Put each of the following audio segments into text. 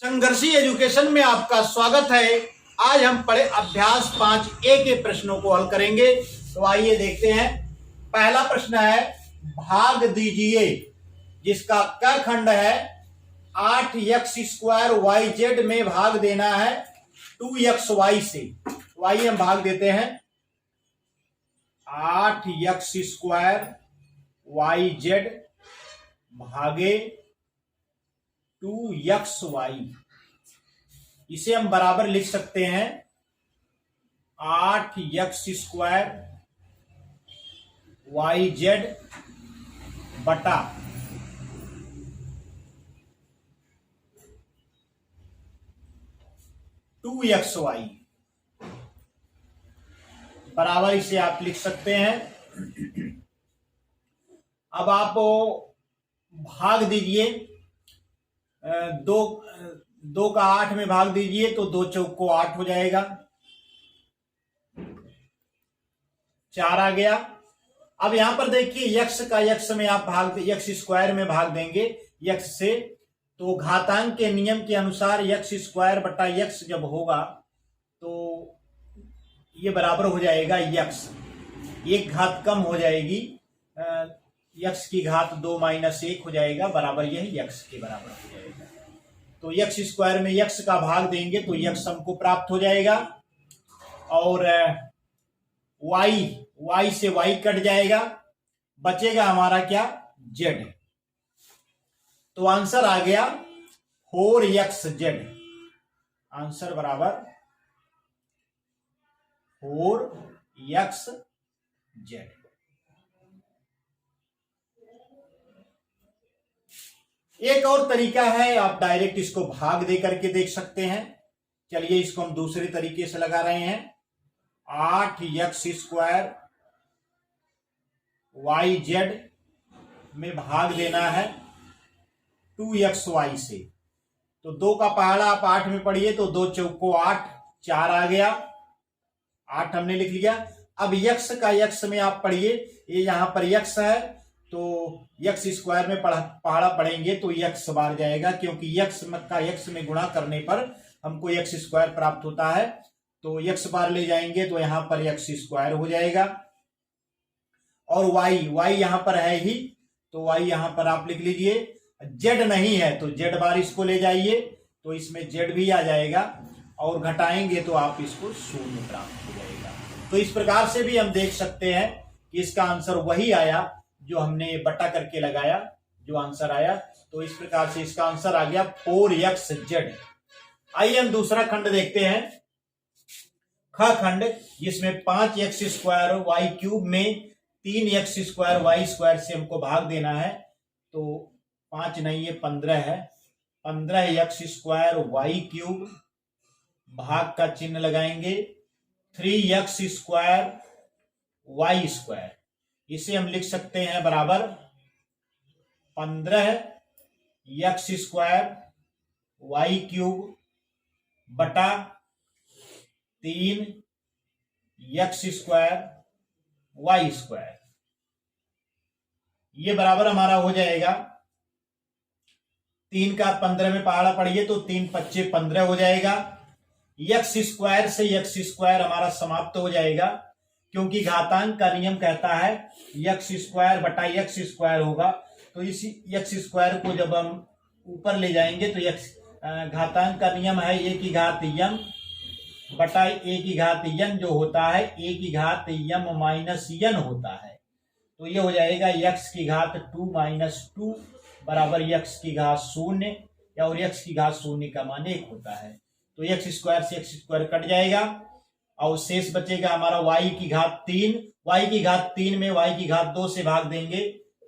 संघर्षी education में आपका स्वागत है। आज हम पढ़े अभ्यास 5A के प्रश्नों को हल करेंगे। तो आइए देखते हैं। पहला प्रश्न है भाग दीजिए, जिसका क खंड है 8x² yz में भाग देना है 2xy से। तो आइए हम भाग देते हैं 8x² yz भागे 2xy। इसे हम बराबर लिख सकते हैं 8x² yz बटा 2xy बराबर इसे आप लिख सकते हैं। अब आप भाग दीजिए, दो का 8 में भाग दीजिए तो 2 चौको 8 हो जाएगा, 4 आ गया। अब यहां पर देखिए x का x में आप x² में भाग देंगे x से, तो घातांक के नियम के अनुसार x² बटा x जब होगा तो ये बराबर हो जाएगा x, एक घात कम हो जाएगी, x की घात 2 - 1 हो जाएगा, बराबर यही x के बराबर हो जाएगा। तो x² में x का भाग देंगे तो x हमको प्राप्त हो जाएगा, और y से y कट जाएगा, बचेगा हमारा क्या, z। तो आंसर आ गया 4xz। आंसर बराबर 4xz। एक और तरीका है, आप डायरेक्ट इसको भाग दे करके देख सकते हैं। चलिए इसको हम दूसरे तरीके से लगा रहे हैं। 8x² yz में भाग देना है 2xy से। तो 2 का पहाड़ा आप 8 में पढ़िए तो 2 चौको 8, 4 आ गया, 8 हमने लिख लिया। अब x का x में आप पढ़िए, ये यहां पर x है तो x² में पहाड़ा पढ़ेंगे तो x बार जाएगा, क्योंकि x का x में गुणा करने पर हमको x² प्राप्त होता है। तो x बार ले जाएंगे तो यहां पर x² हो जाएगा, और y यहां पर है ही तो y यहां पर आप लिख लीजिए। z नहीं है तो z बार इसको ले जाइए तो इसमें z भी आ जाएगा, और घटाएंगे तो आप इसको 0 प्राप्त हो जाएगा। तो इस प्रकार से भी हम देख सकते हैं कि इसका आंसर वही आया जो हमने बटा करके लगाया, जो आंसर आया। तो इस प्रकार से इसका आंसर आ गया 4xz। आइए हम दूसरा खंड देखते हैं, ख खंड, जिसमें 5x² y³ में 3x² y² से हमको भाग देना है। तो 5 नहीं, ये 15 है। 15x² y³ भाग का चिन्ह लगाएंगे 3x² y²। इसे हम लिख सकते हैं बराबर 15x² y³ बटा 3x² y²। ये बराबर हमारा हो जाएगा, 3 का 15 में पहाड़ा पढ़िए तो 3 × 5 = 15 हो जाएगा। x² से x² हमारा समाप्त हो जाएगा, क्योंकि घातांक का नियम कहता है x² बटा x² होगा। तो इसी x² को जब हम ऊपर ले जाएंगे तो घातांक का नियम है a की घात m बटा a की घात n जो होता है a की घात m - n होता है। तो ये हो जाएगा x की घात 2 - 2 बराबर x की घात 0, और x की घात 0 का मान 1 होता है। तो x² से x² कट जाएगा, और शेष बचेगा हमारा y की घात 3। y की घात 3 में y की घात 2 से भाग देंगे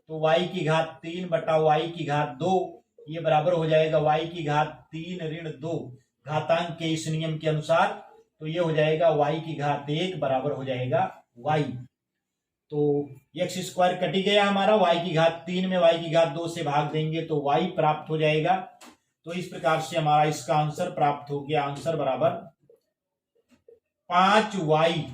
तो y की घात 3 बटा y की घात 2, ये बराबर हो जाएगा y की घात 3 - 2 घातांक के इस नियम के अनुसार। तो ये हो जाएगा y की घात 1 बराबर हो जाएगा y। तो x² कट ही गया हमारा, y की घात 3 में y की घात 2 से भाग देंगे तो y प्राप्त हो जाएगा। तो इस प्रकार से हमारा इसका आंसर प्राप्त हो गया। आंसर बराबर 5y।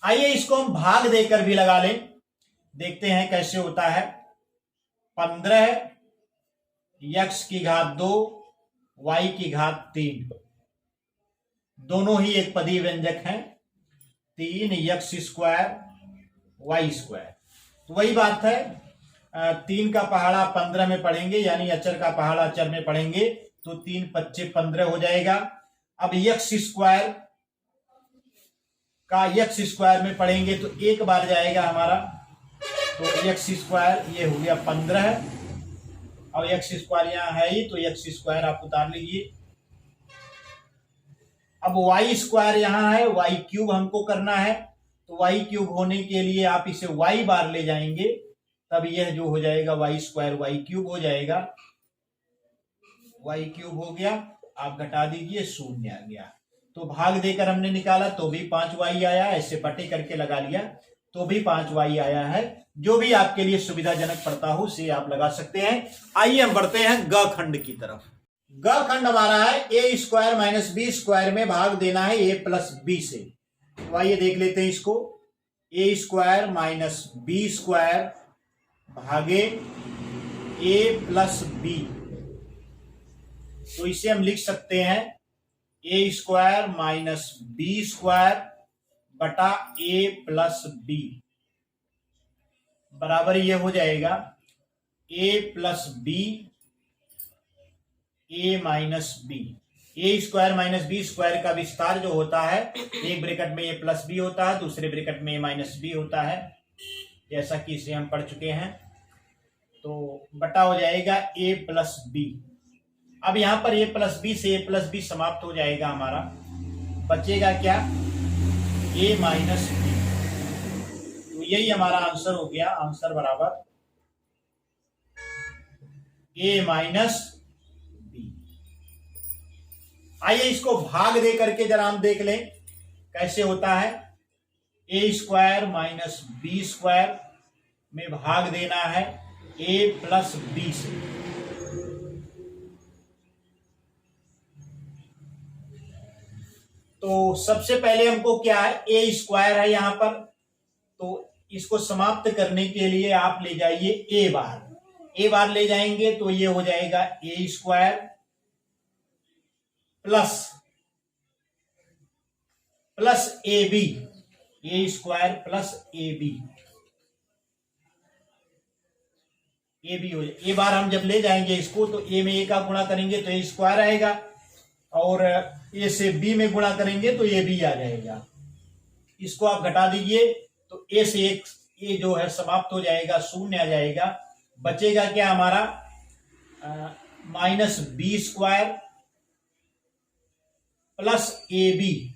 आइए इसको हम भाग देकर भी लगा लें। देखते हैं कैसे होता है। 15 x की घात 2 y की घात 3, दोनों ही एक पदी व्यंजक हैं। 3x स्क्वायर y स्क्वायर, तो वही बात है, 3 का पहाड़ा 15 में पढ़ेंगे, यानी अचर का पहाड़ा अचर में पढ़ेंगे तो 3 25 15 हो जाएगा। अब x स्क्वायर का x स्क्वायर में पढ़ेंगे तो एक बार जाएगा हमारा, तो x स्क्वायर ये हो गया 15 है, और x स्क्वायर यहाँ है ही तो x स्क्वायर आप उतार लीजिए। अब y स्क्वायर यहाँ है, y क्यूब हमको करना है, तो y क्यूब होने के लिए आप इसे y बार ले जाएंगे, तब यह जो हो जाएगा y स्क्वायर y क्यूब हो जाएगा। y क्यूब हो गया, आप घटा दीजिए, शून्य आ गया। तो भाग देकर हमने निकाला तो भी 5y आया, ऐसे बटे करके लगा लिया तो भी 5y आया है। जो भी आपके लिए सुविधाजनक पड़ता हो उसे आप लगा सकते हैं। आइए हम बढ़ते हैं ग खंड की तरफ। ग खंड हमारा है ए स्क्वायर माइनस बी स्क्वायर में भाग देना है ए प्लस बी से। तो आइए देख लेते हैं इसको। ए स्क्वायर माइनस बी स्क्वायर भागे ए प्लस बी, तो इसे हम लिख सकते हैं ए स्क्वायर माइनस बी स्क्वायर बटा ए प्लस बी बराबर ये हो जाएगा ए plus B A minus B. A square minus B square का विस्तार जो होता है, एक ब्रैकेट में ए प्लस बी होता है, दूसरे ब्रैकेट में ए माइनस बी होता है, जैसा कि इसे हम पढ़ चुके हैं। तो बटा हो जाएगा ए प्लस बी। अब यहां पर ए प्लस बी से ए प्लस बी समाप्त हो जाएगा, हमारा बचेगा क्या, ए माइनस बी। तो यही हमारा आंसर हो गया। आंसर बराबर ए माइनस बी। आइए इसको भाग दे करके जरा हम देख लें कैसे होता है। ए स्क्वायर माइनस बी स्क्वायर में भाग देना है ए प्लस बी से। तो सबसे पहले हमको क्या है, ए स्क्वायर है यहां पर, तो इसको समाप्त करने के लिए आप ले जाइए ए बार। ए बार ले जाएंगे तो ये हो जाएगा A square plus A B, A square plus A B हो जाए। ए बार हम जब ले जाएंगे इसको तो ए में ए का गुणा करेंगे तो ए स्क्वायर आएगा, और ए से बी में गुणा करेंगे तो ए बी आ जाएगा। इसको आप घटा दीजिए तो ए से एक ए जो है समाप्त हो जाएगा, शून्य आ जाएगा। बचेगा क्या हमारा, minus B square plus A B.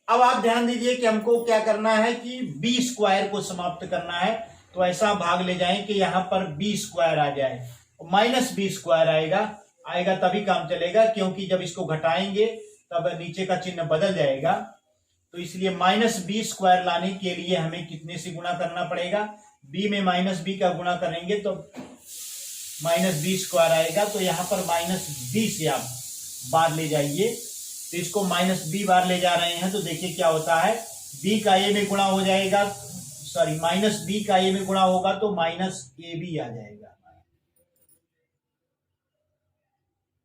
अब आप ध्यान दीजिए कि हमको क्या करना है कि बी स्क्वायर को समाप्त करना है, तो ऐसा भाग ले जाएं कि यहां पर बी स्क्वायर आ जाए, माइनस बी स्क्वायर आएगा तभी काम चलेगा, क्योंकि जब इसको घटाएंगे तब नीचे का चिन्ह बदल जाएगा। तो इसलिए माइनस बी स्क्वायर लाने के लिए हमें कितने से गुणा करना पड़ेगा, बी में माइनस बी का गुणा करेंगे तो माइनस बी स्क्वायर आएगा। तो यहां पर माइनस बी से आप बार ले जाइए, तो इसको माइनस बी बार ले जा रहे हैं तो देखिए क्या होता है, बी का ए में गुणा हो जाएगा, सॉरी माइनस बी का ए में गुणा होगा तो माइनस ए बी आ जाएगा।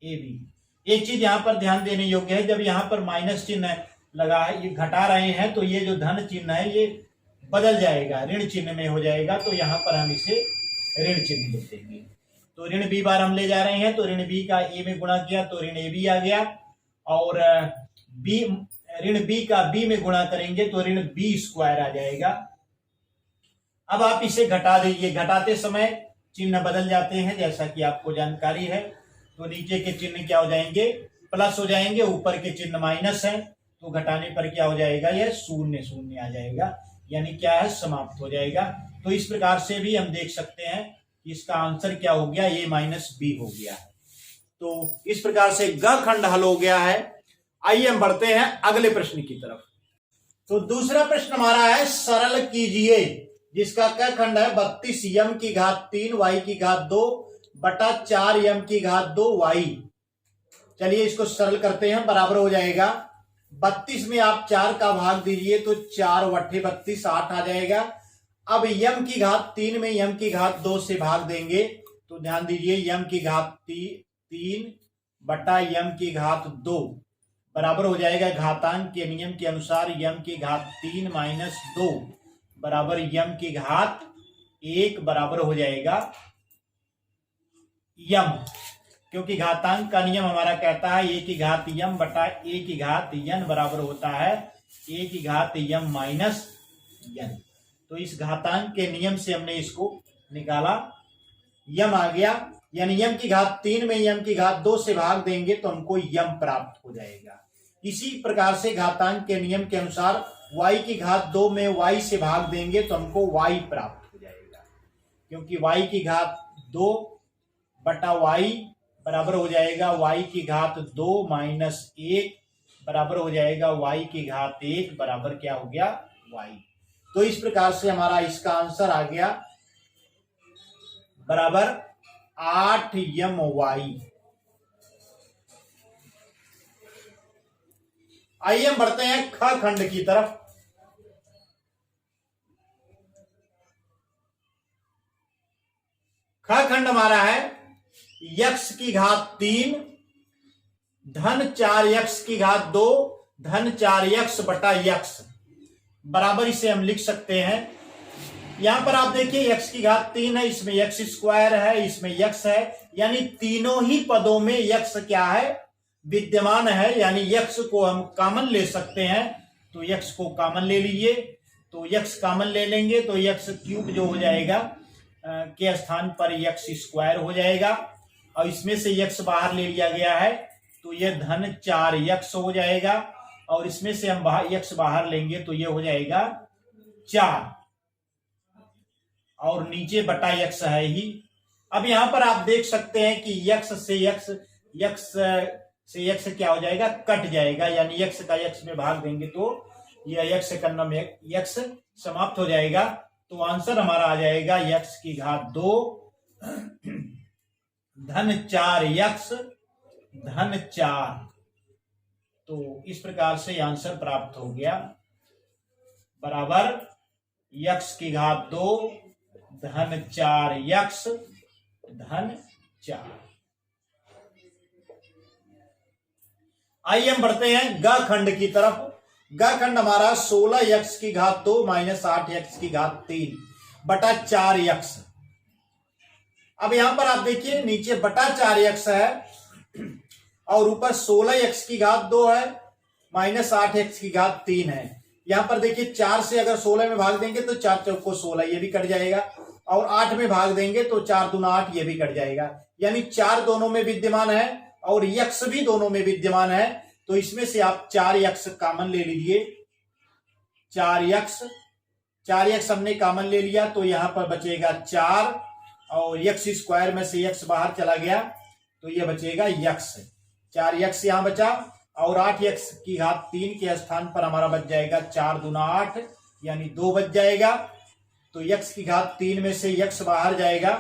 ए बी, एक चीज यहां पर ध्यान देने योग्य है, जब यहां पर माइनस चिन्ह लगा है, ये घटा रहे हैं तो ये जो धन चिन्ह है ये बदल जाएगा, ऋण चिन्ह में हो जाएगा, तो यहां पर हम इसे ऋण चिन्ह लिख देंगे। तो ऋण बी बार हम ले जा रहे हैं तो ऋण बी का ए में गुणा किया तो ऋण ए बी आ गया, और बी ऋण बी का बी में गुणा करेंगे तो ऋण बी स्क्वायर आ जाएगा। अब आप इसे घटा दीजिए, घटाते समय चिन्ह बदल जाते हैं जैसा कि आपको जानकारी है। तो नीचे के चिन्ह क्या हो जाएंगे, प्लस हो जाएंगे, ऊपर के चिन्ह माइनस है, तो घटाने पर क्या हो जाएगा, यह शून्य शून्य आ जाएगा, यानी क्या है, समाप्त हो जाएगा। तो इस प्रकार से भी हम देख सकते हैं कि इसका आंसर क्या हो गया, ए माइनस बी हो गया है। तो इस प्रकार से ग खंड हल हो गया है। आइए हम बढ़ते हैं अगले प्रश्न की तरफ। तो दूसरा प्रश्न हमारा है, सरल कीजिए, जिसका क खंड है 32 यम की घात 3 वाई की घात 2 बटा 4 यम की घात 2 वाई। चलिए इसको सरल करते हैं, बराबर हो जाएगा 32 में आप 4 का भाग दीजिए तो 4 बट्टे 32 8 आ जाएगा, अब यम की घात 3 में यम की घात 2 से भाग देंगे तो ध्यान दीजिए यम की घात 3 बटा यम की घात 2 बराबर हो जाएगा घातांक के नियम के अनुसार यम की घात 3 माइनस 2 बराबर यम की घात 1 बराबर हो जाएगा यम, क्योंकि घातांक का नियम हमारा कहता है ए की घात यम बटा ए की घात यन बराबर होता है ए की घात यम माइनस यन। तो इस घातांक के नियम से हमने इसको निकाला, यम आ गया, यानी यम की घात 3 में यम की घात 2 से भाग देंगे तो हमको यम प्राप्त हो जाएगा। इसी प्रकार से घातांक के नियम के अनुसार y की घात 2 में y से भाग देंगे तो हमको y प्राप्त हो जाएगा, क्योंकि y की घात 2 बटा y बराबर हो जाएगा y की घात 2 माइनस 1 बराबर हो जाएगा y की घात 1 बराबर क्या हो गया y। तो इस प्रकार से हमारा इसका आंसर आ गया बराबर 8 यम y। आइए हम बढ़ते हैं ख खंड की तरफ। ख खंड हमारा है यक्स की घात 3 धन 4 यक्स की घात 2 धन 4 यक्स बटा यक्स बराबर, इसे हम लिख सकते हैं। यहां पर आप देखिए यक्स की घात 3 है, इसमें यक्स स्क्वायर है, इसमें यक्स है, यानी तीनों ही पदों में यक्स क्या है विद्यमान है, यानी यक्स को हम कॉमन ले सकते हैं। तो यक्स को कॉमन ले लीजिए, तो यक्स कॉमन ले लेंगे तो यक्स क्यूब जो हो जाएगा के स्थान पर यक्स स्क्वायर हो जाएगा, और इसमें से यक्स बाहर ले लिया गया है तो यह धन 4 यक्स हो जाएगा, और इसमें से हम यक्स बाहर लेंगे तो यह हो जाएगा 4, और नीचे बटा यक्स है ही। अब यहां पर आप देख सकते हैं कि यक्स से यक्स क्या हो जाएगा कट जाएगा, यानी यक्स का यक्स में भाग देंगे तो यह यक्स करना में यक्स समाप्त हो जाएगा। तो आंसर हमारा आ जाएगा यक्स की घात 2 धन 4 यक्स धन 4। तो इस प्रकार से आंसर प्राप्त हो गया बराबर यक्स की घात 2 धन 4 यक्स धन 4। आइए हम बढ़ते हैं ग खंड की तरफ। ग खंड हमारा 16 यक्स की घात 2 माइनस 8 यक्स की घात 3 बटा 4 यक्स। अब यहां पर आप देखिए नीचे बटा 4 यक्स है और ऊपर 16 यक्स की घात 2 है माइनस 8 यक्स की घात 3 है। यहां पर देखिए 4 से अगर 16 में भाग देंगे तो 4 चौको 16 ये भी कट जाएगा, और 8 में भाग देंगे तो 4 दूना 8 ये भी कट जाएगा, यानी 4 दोनों में विद्यमान है और यक्स भी दोनों में विद्यमान है। तो इसमें से आप 4 यक्स कॉमन ले लीजिए, 4 यक्स हमने कॉमन ले लिया तो यहां पर बचेगा 4, और यक्स स्क्वायर में से यक्स बाहर चला गया तो यह बचेगा यक्स, 4 यक्स यहां बचा, और 8 यक्स की घात 3 के स्थान पर हमारा बच जाएगा 4 दूना 8 यानी 2 बच जाएगा। तो यक्स की घात 3 में से यक्स बाहर जाएगा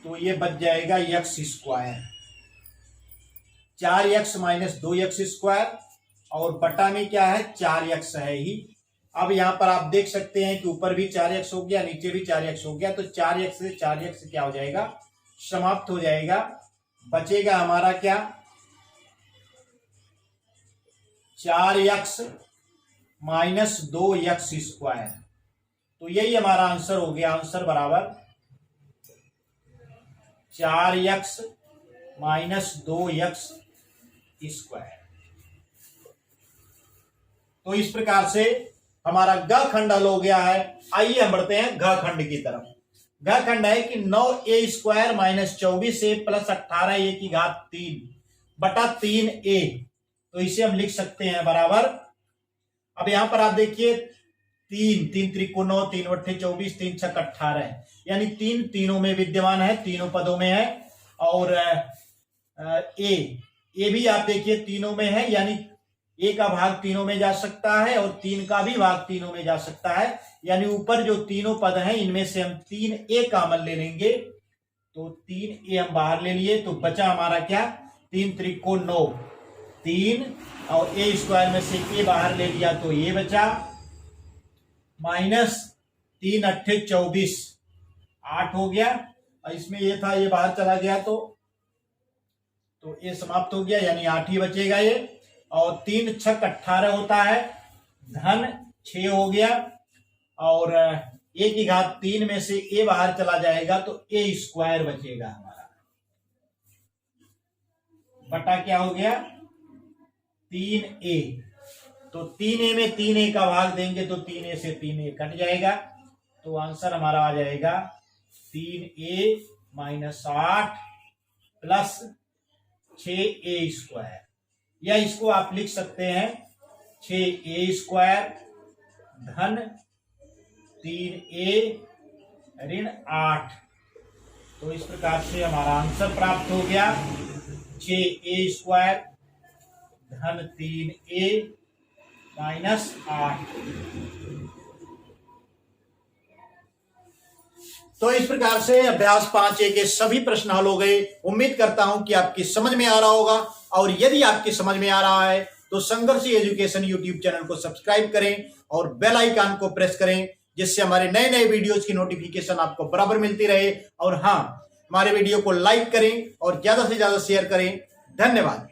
तो ये बच जाएगा x square, 4 x minus 2 x square, और बटा में क्या है 4 यक्स है ही। अब यहां पर आप देख सकते हैं कि ऊपर भी 4 यक्स हो गया नीचे भी 4 यक्स हो गया, तो 4 यक्स से 4 यक्स क्या हो जाएगा समाप्त हो जाएगा। बचेगा हमारा क्या 4 यक्स माइनस 2 यक्स स्क्वायर। तो यही हमारा आंसर हो गया, आंसर बराबर 4 यक्स माइनस 2 यक्स स्क्वायर। तो इस प्रकार से हमारा ग खंड हल हो गया है। आइए हम बढ़ते हैं घ खंड की तरफ। घ खंड है कि 9a square minus 24a plus 18a की घात 3 बटा 3a, तो इसे हम लिख सकते हैं बराबर। अब यहां पर आप देखिए 3 त्रिको 9 3 बट्ठे 24 3 छक 18, यानी 3 तीनों में विद्यमान है, तीनों पदों में है, और ए भी आप देखिए तीनों में है, यानी ए का भाग तीनों में जा सकता है और 3 का भी भाग तीनों में जा सकता है, यानी ऊपर जो तीनों पद हैं इनमें से हम 3a कॉमन ले लेंगे तो 3a हम बाहर ले लिए तो बचा हमारा क्या 3 त्रिको 9 3, और a स्क्वायर में से a बाहर ले लिया तो ये बचा, माइनस 3 अट्ठे 24, 8 हो गया। और इसमें ये था, ये बाहर चला गया तो ये समाप्त हो गया, यानी 8 ही बचेगा ये। और 3 छक 18 होता है, धन 6 हो गया। और a की घात 3 में से a बाहर चला जाएगा तो a स्क्वायर बचेगा हमारा, बटा क्या हो गया 3a। तो 3a में 3a का भाग देंगे तो 3a से 3a कट जाएगा, तो आंसर हमारा आ जाएगा 3a minus 8 plus 6a square. या इसको आप लिख सकते हैं 6a स्क्वायर धन 3a ऋण 8। तो इस प्रकार से हमारा आंसर प्राप्त हो गया 6a स्क्वायर धन 3a माइनस 8। तो इस प्रकार से अभ्यास 5A के सभी प्रश्न हल हो गए। उम्मीद करता हूं कि आपकी समझ में आ रहा होगा, और यदि आपकी समझ में आ रहा है तो संघर्ष एजुकेशन यूट्यूब चैनल को सब्सक्राइब करें और बेल आइकन को प्रेस करें, जिससे हमारे नए नए वीडियोज की नोटिफिकेशन आपको बराबर मिलती रहे। और हाँ, हमारे वीडियो को लाइक करें और ज्यादा से ज्यादा शेयर करें। धन्यवाद।